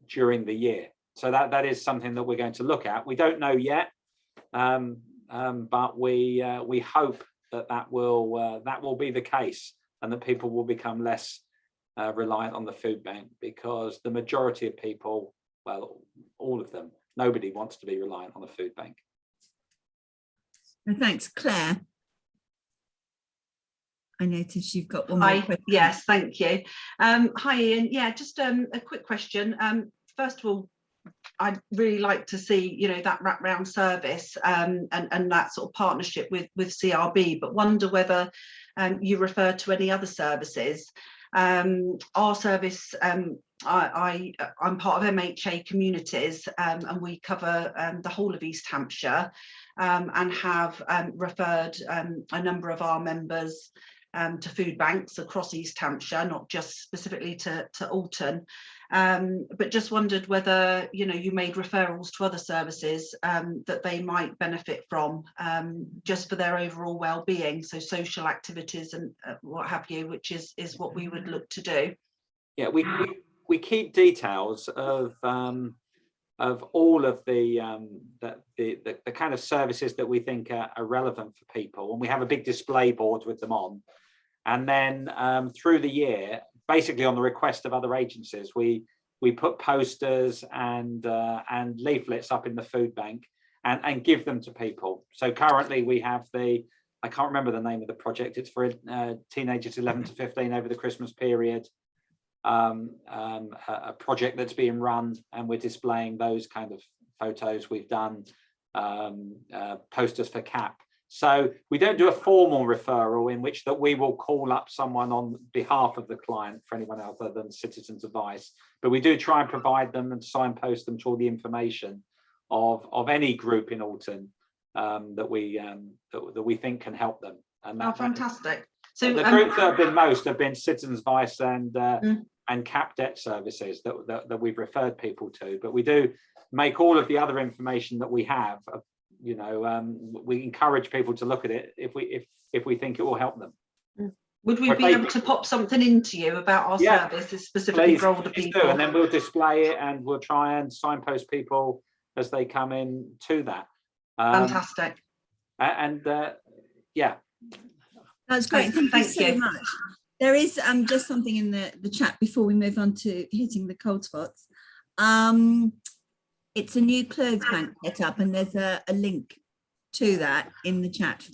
during the year. So that is something that we're going to look at. We don't know yet, but we hope that will be the case, and that people will become less reliant on the food bank, because the majority of people, well, all of them, nobody wants to be reliant on the food bank. Thanks, Claire. I noticed you've got one more question. Yes, thank you. Hi, Ian. Yeah, just a quick question. First of all, I'd really like to see, that wraparound service and that sort of partnership with CRB, but wonder whether you refer to any other services. Our service, I'm part of MHA Communities, and we cover the whole of East Hampshire, and have referred a number of our members to food banks across East Hampshire, not just specifically to Alton, but just wondered whether you made referrals to other services that they might benefit from, just for their overall well-being, so social activities and what have you, which is what we would look to do. Yeah, we keep details of all of the kind of services that we think are relevant for people, and we have a big display board with them on. And then through the year, basically on the request of other agencies, we put posters and leaflets up in the food bank and give them to people. So currently we have I can't remember the name of the project. It's for teenagers 11 to 15 over the Christmas period. A project that's being run, and we're displaying those kind of photos. We've done posters for CAP. So we don't do a formal referral in which that we will call up someone on behalf of the client for anyone else other than Citizens Advice, but we do try and provide them and signpost them to all the information of any group in Alton that we think can help them. And that, fantastic. So the groups that have been Citizens Advice and CAP debt services that we've referred people to, but we do make all of the other information that we have. We encourage people to look at it if we think it will help them. Would we be able to pop something into you about our services specifically for older people? Do, and then we'll display it and we'll try and signpost people as they come in to that. Fantastic. Yeah. That's great. Thank you so much. There is just something in the chat before we move on to hitting the cold spots. It's a new clothes bank set up, and there's a link to that in the chat.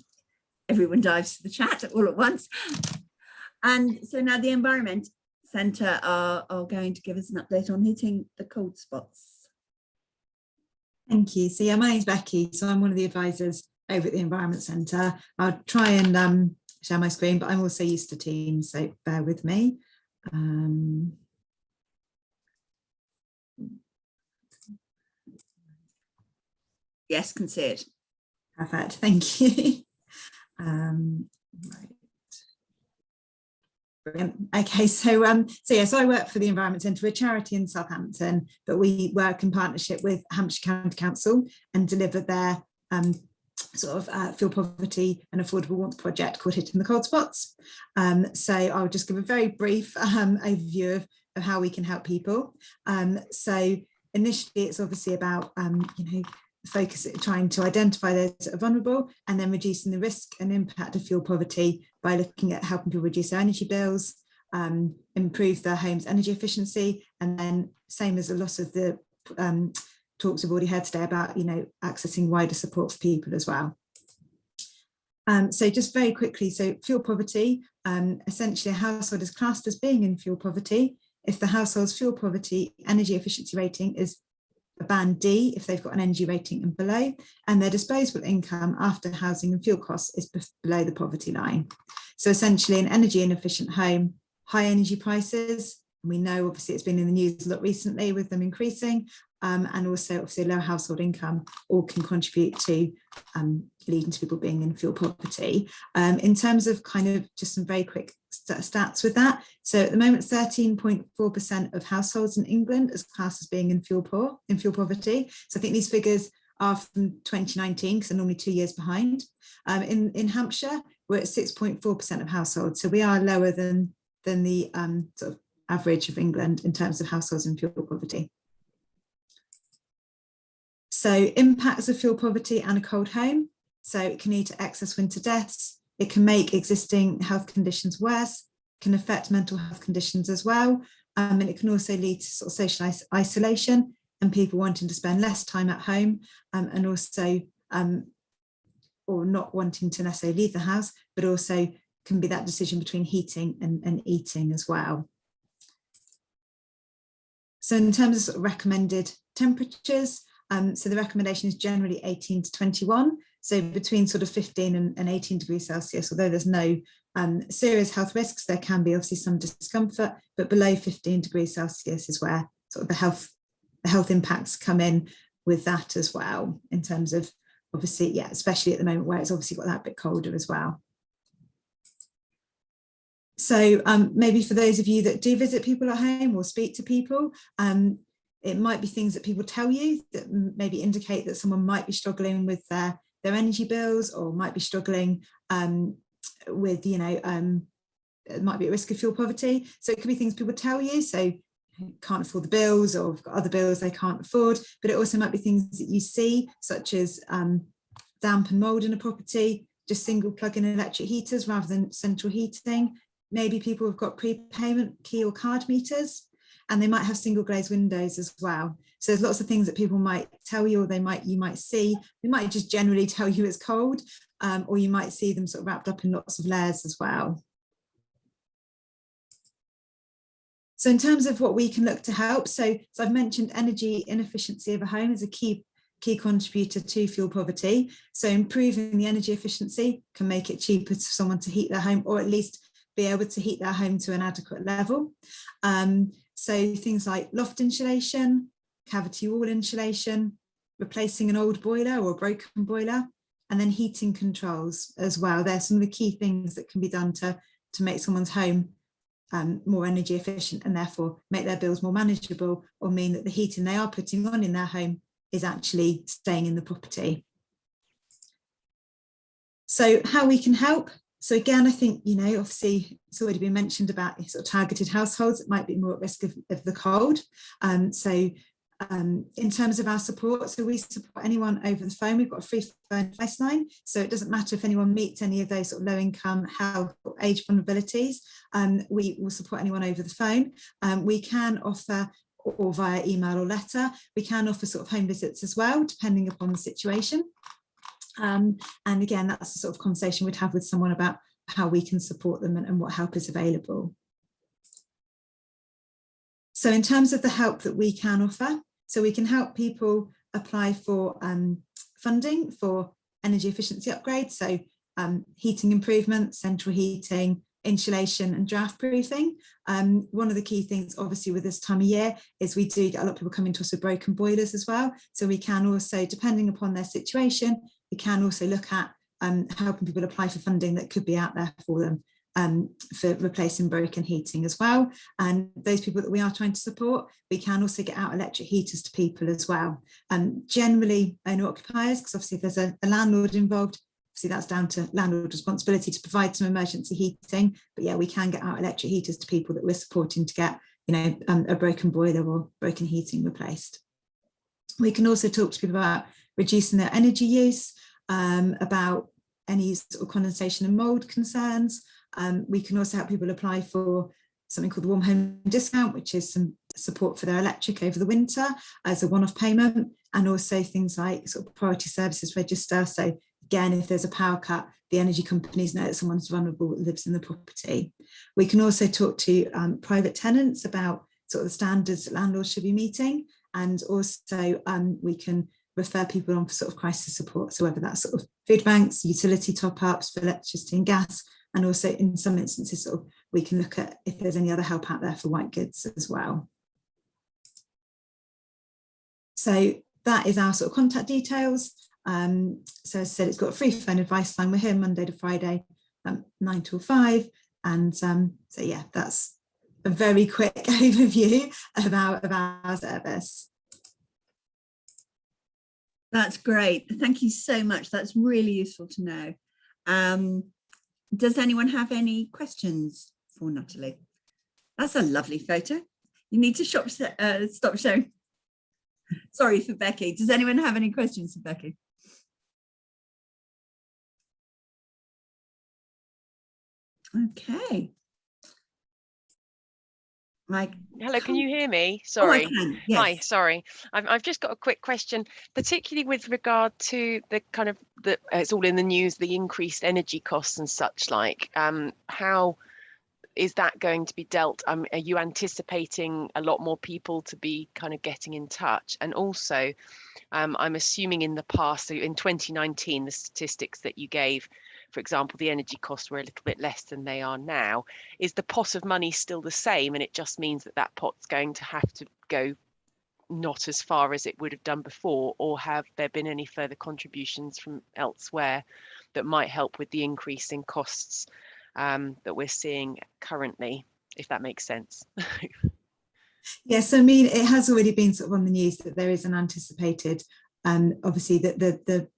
Everyone dives to the chat all at once. And so now the Environment Centre are going to give us an update on hitting the cold spots. Thank you. So yeah, my name's Becky. So I'm one of the advisors over at the Environment Centre. I'll try and share my screen, but I'm also used to Teams, so bear with me. Yes, can see it. Perfect, thank you. Right. Brilliant. Okay, so I work for the Environment Centre. We're a charity in Southampton, but we work in partnership with Hampshire County Council and deliver their fuel poverty and affordable warmth project called Hitting the Cold Spots. So I'll just give a very brief overview of how we can help people. So initially, it's obviously about trying to identify those that are vulnerable, and then reducing the risk and impact of fuel poverty by looking at helping people reduce their energy bills, improve their home's energy efficiency, and then same as a lot of the talks we've already heard today about, accessing wider support for people as well. So just very quickly, so fuel poverty, essentially a household is classed as being in fuel poverty if the household's fuel poverty energy efficiency rating is a band D, if they've got an energy rating and below, and their disposable income after housing and fuel costs is below the poverty line. So essentially an energy inefficient home, high energy prices, and we know obviously it's been in the news a lot recently with them increasing, and also obviously low household income all can contribute to leading to people being in fuel poverty. In terms of kind of just some very quick stats with that, so at the moment 13.4% of households in England is classed as being in fuel poverty. So I think these figures are from 2019 because they're normally 2 years behind. In Hampshire, we're at 6.4% of households, so we are lower than the sort of average of England in terms of households in fuel poverty. So impacts of fuel poverty and a cold home. So it can lead to excess winter deaths. It can make existing health conditions worse, can affect mental health conditions as well. And it can also lead to sort of social isolation and people wanting to spend less time at home, and also, or not wanting to necessarily leave the house, but also can be that decision between heating and eating as well. So in terms of, sort of recommended temperatures, so the recommendation is generally 18 to 21. So between sort of 15 and 18 degrees Celsius, although there's no serious health risks, there can be obviously some discomfort, but below 15 degrees Celsius is where sort of the health impacts come in with that as well, in terms of obviously, yeah, especially at the moment where it's obviously got that bit colder as well. So maybe for those of you that do visit people at home or speak to people, it might be things that people tell you that maybe indicate that someone might be struggling with their energy bills, or might be struggling with, you know, it might be at risk of fuel poverty. So it could be things people tell you, so can't afford the bills, or have got other bills they can't afford, but it also might be things that you see, such as damp and mold in a property, just single plug-in electric heaters rather than central heating. Maybe people have got prepayment key or card meters, and they might have single glazed windows as well. So there's lots of things that people might tell you, or you might see. They might just generally tell you it's cold, or you might see them sort of wrapped up in lots of layers as well. So in terms of what we can look to help, so I've mentioned energy inefficiency of a home is a key contributor to fuel poverty. So improving the energy efficiency can make it cheaper for someone to heat their home, or at least be able to heat their home to an adequate level. So things like loft insulation, cavity wall insulation, replacing an old boiler or a broken boiler, and then heating controls as well. They're some of the key things that can be done to make someone's home more energy efficient, and therefore make their bills more manageable, or mean that the heating they are putting on in their home is actually staying in the property. So how we can help. So again, I think, you know, obviously it's already been mentioned about sort of targeted households that might be more at risk of the cold. In terms of our support, so we support anyone over the phone. We've got a free phone advice line, so it doesn't matter if anyone meets any of those sort of low income, health or age vulnerabilities, we will support anyone over the phone. We can offer, or via email or letter, we can offer sort of home visits as well, depending upon the situation. And again, that's the sort of conversation we'd have with someone about how we can support them and what help is available. So in terms of the help that we can offer, so we can help people apply for funding for energy efficiency upgrades, so heating improvements, central heating, insulation and draft proofing. One of the key things obviously with this time of year is we do get a lot of people coming to us with broken boilers as well. So we can also, depending upon their situation, we can also look at helping people apply for funding that could be out there for them for replacing broken heating as well. And those people that we are trying to support, we can also get out electric heaters to people as well. Generally owner occupiers, because obviously if there's a landlord involved, obviously that's down to landlord responsibility to provide some emergency heating. But yeah, we can get out electric heaters to people that we're supporting to get, you know, a broken boiler or broken heating replaced. We can also talk to people about reducing their energy use, about any sort of condensation and mold concerns. We can also help people apply for something called the Warm Home Discount, which is some support for their electric over the winter as a one-off payment, and also things like sort of priority services register. So again, if there's a power cut, the energy companies know that someone's vulnerable that lives in the property. We can also talk to private tenants about sort of the standards that landlords should be meeting, and also we can refer people on for sort of crisis support. So whether that's sort of food banks, utility top-ups for electricity and gas, and also in some instances sort of we can look at if there's any other help out there for white goods as well. So that is our sort of contact details. So as I said, it's got a free phone advice line. We're here Monday to Friday, 9 till 5. And so yeah, that's a very quick overview of our service. That's great. Thank you so much. That's really useful to know. Does anyone have any questions for Natalie? That's a lovely photo. You need to stop showing. Sorry for Becky. Does anyone have any questions for Becky? Okay. Hello, can you hear me? Sorry. Oh, I can. Yes. Hi, sorry. I've just got a quick question, particularly with regard to the kind of it's all in the news, the increased energy costs and such like. How is that going to be dealt? Are you anticipating a lot more people to be kind of getting in touch? And also, I'm assuming in the past, so in 2019, the statistics that you gave, for example, the energy costs were a little bit less than they are now. Is the pot of money still the same? And it just means that that pot's going to have to go not as far as it would have done before, or have there been any further contributions from elsewhere that might help with the increase in costs that we're seeing currently, if that makes sense? Yes, I mean, it has already been sort of on the news that there is an anticipated, obviously that the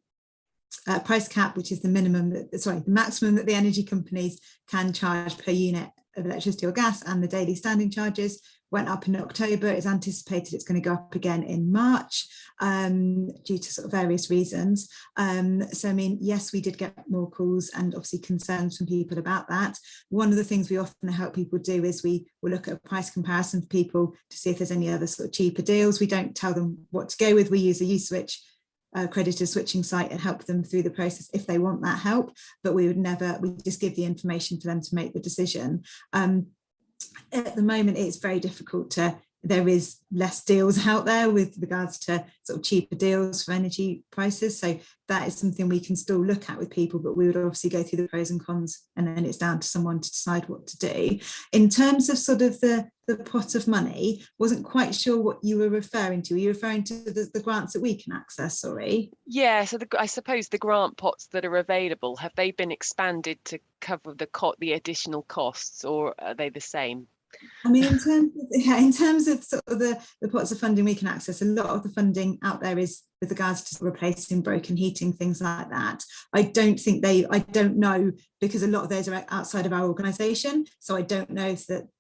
price cap, which is the minimum, the maximum that the energy companies can charge per unit of electricity or gas, and the daily standing charges went up in October. It's anticipated it's going to go up again in March due to sort of various reasons. So, I mean, yes, we did get more calls and obviously concerns from people about that. One of the things we often help people do is we will look at a price comparison for people to see if there's any other sort of cheaper deals. We don't tell them what to go with. We use a U-Switch accredited switching site and help them through the process if they want that help, but we just give the information for them to make the decision. At the moment, it's very difficult there is less deals out there with regards to sort of cheaper deals for energy prices. So that is something we can still look at with people, but we would obviously go through the pros and cons, and then it's down to someone to decide what to do. In terms of sort of the pot of money, wasn't quite sure what you were referring to. Are you referring to the grants that we can access, sorry? Yeah, so I suppose the grant pots that are available, have they been expanded to cover the additional costs, or are they the same? I mean, in terms of sort of the pots of funding we can access, a lot of the funding out there is with regards to replacing broken heating, things like that. I don't know, because a lot of those are outside of our organisation, so I don't know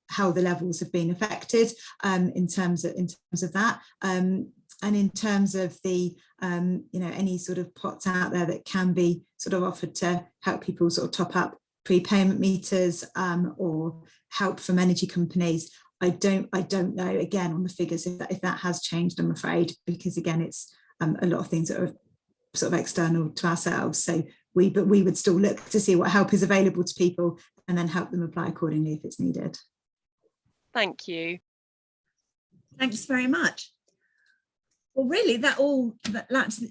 how the levels have been affected in terms of that. And in terms of the any sort of pots out there that can be sort of offered to help people sort of top up prepayment meters or help from energy companies, I don't know again on the figures if that has changed, I'm afraid, because again it's a lot of things that are sort of external to ourselves. So we would still look to see what help is available to people and then help them apply accordingly if it's needed. Thank you. Thanks very much. Well, really, that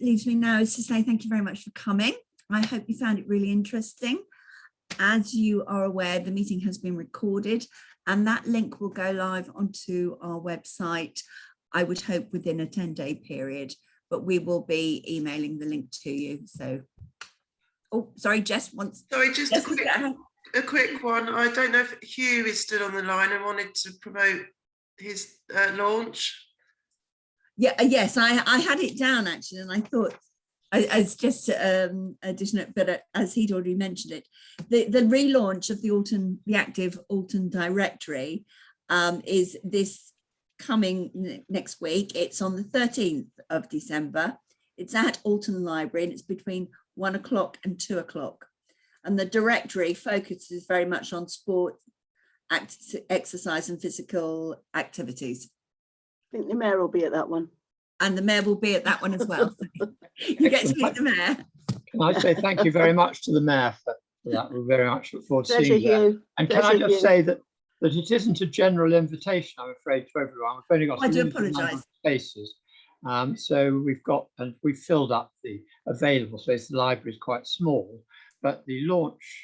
leaves me now is to say thank you very much for coming. I hope you found it really interesting. As you are aware, the meeting has been recorded, and that link will go live onto our website, I would hope within a 10-day period, but we will be emailing the link to you. So, oh, sorry, Jess wants... Sorry, just a quick one. I don't know if Hugh is still on the line and wanted to promote his launch. Yeah, yes, I had it down actually, and I thought, as just additional, but as he'd already mentioned it, the relaunch of the active Alton directory is this coming next week. It's on the 13th of December. It's at Alton Library, and it's between 1 o'clock and 2 o'clock. And the directory focuses very much on sport, exercise and physical activities. I think the mayor will be at that one. And the mayor will be at that one as well. You get to meet the mayor. Can I say thank you very much to the mayor for that? We very much look forward to seeing that. And can I just say that it isn't a general invitation, I'm afraid, to everyone. We've only got I do apologise. Spaces. So we've filled up the available space. The library is quite small, but the launch,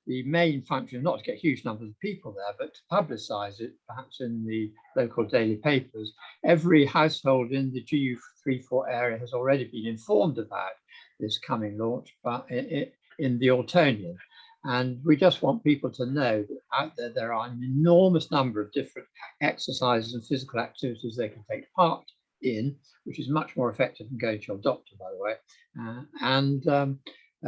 the main function is not to get huge numbers of people there, but to publicise it, perhaps in the local daily papers. Every household in the GU34 area has already been informed about this coming launch, but in the Altonian. And we just want people to know that out there are an enormous number of different exercises and physical activities they can take part in, which is much more effective than going to your doctor, by the way.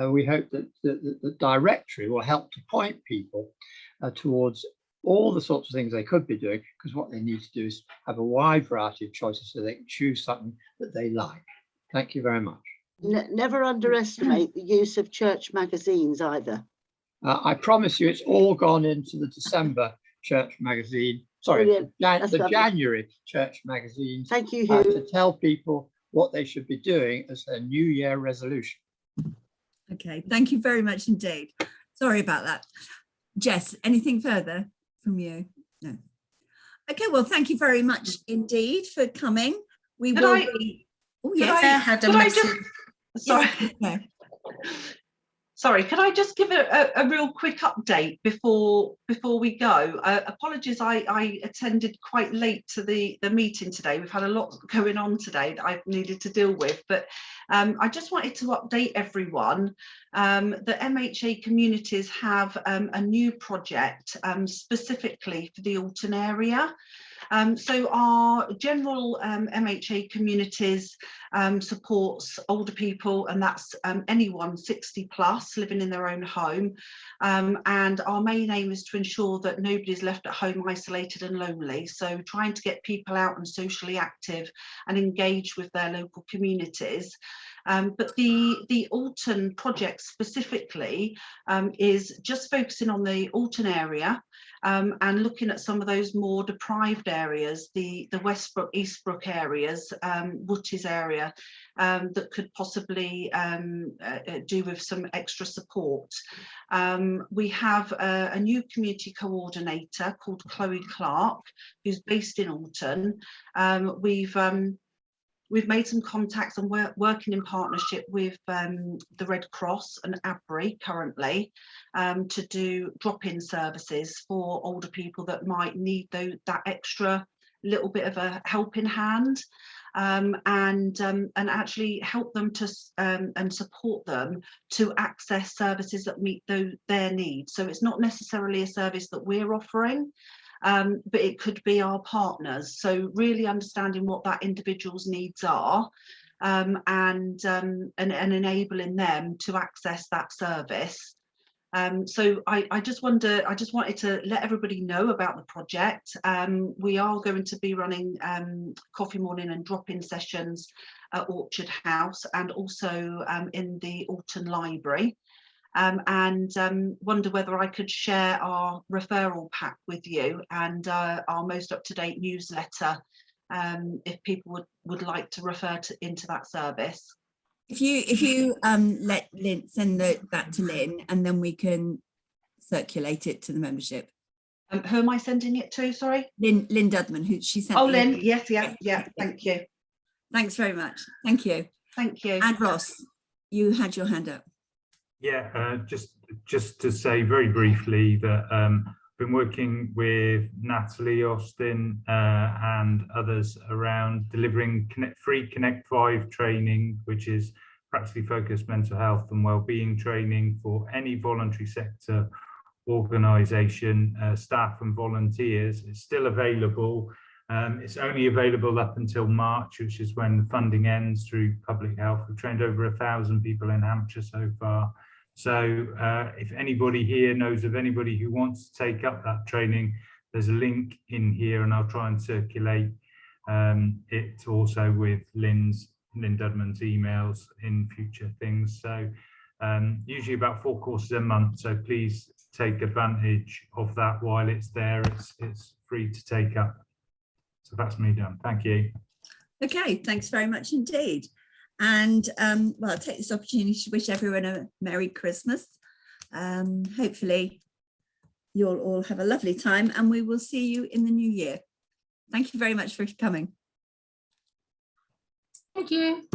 We hope that the directory will help to point people towards all the sorts of things they could be doing, because what they need to do is have a wide variety of choices so they can choose something that they like. Thank you very much. Never underestimate the use of church magazines either. I promise you it's all gone into the December church magazine. Sorry, the January church magazine. Thank you, Hugh. To tell people what they should be doing as their New Year resolution. Okay, thank you very much indeed. Sorry about that. Jess, anything further? from you? No. Okay, well, thank you very much indeed for coming. We Could will I- be. Oh, could yes. I- had a could I message. just- Sorry. Yes, no. Sorry, could I just give a real quick update before we go? Apologies, I attended quite late to the meeting today. We've had a lot going on today that I've needed to deal with, but I just wanted to update everyone that MHA Communities have a new project specifically for the Alton area. So our general MHA Communities supports older people, and that's anyone 60 plus living in their own home. And our main aim is to ensure that nobody's left at home isolated and lonely. So trying to get people out and socially active and engaged with their local communities. But the Alton project specifically is just focusing on the Alton area and looking at some of those more deprived areas, the Westbrook, Eastbrook areas, Wootties area, that could possibly do with some extra support. We have a new community coordinator called Chloe Clark, who's based in Alton. We've made some contacts and we're working in partnership with the Red Cross and ABRI currently to do drop-in services for older people that might need that extra little bit of a helping hand, and actually help them to and support them to access services that meet their needs. So it's not necessarily a service that we're offering, but it could be our partners. So really understanding what that individual's needs are, and enabling them to access that service. So I just wanted to let everybody know about the project. We are going to be running coffee morning and drop-in sessions at Orchard House and also in the Alton Library. And wonder whether I could share our referral pack with you and our most up-to-date newsletter, if people would like to refer into that service. If you let Lynn send that to Lynn, and then we can circulate it to the membership. Who am I sending it to? Sorry, Lynn Dudman, who she sent. Oh, Lynn. Yes, yeah. Thank you. Thanks very much. Thank you. Thank you. And Ross, you had your hand up. Yeah, just to say very briefly that I've been working with Natalie Austin and others around delivering free Connect 5 training, which is practically focused mental health and wellbeing training for any voluntary sector organisation, staff and volunteers. It's still available. It's only available up until March, which is when the funding ends through public health. We've trained over 1,000 people in Hampshire so far. So if anybody here knows of anybody who wants to take up that training, there's a link in here, and I'll try and circulate it also with Lynn Dudman's emails in future things. So usually about 4 courses a month. So please take advantage of that while it's there. It's free to take up. So that's me done. Thank you. Okay, thanks very much indeed. And well, I'll take this opportunity to wish everyone a Merry Christmas. Hopefully you'll all have a lovely time, and we will see you in the new year. Thank you very much for coming. Thank you.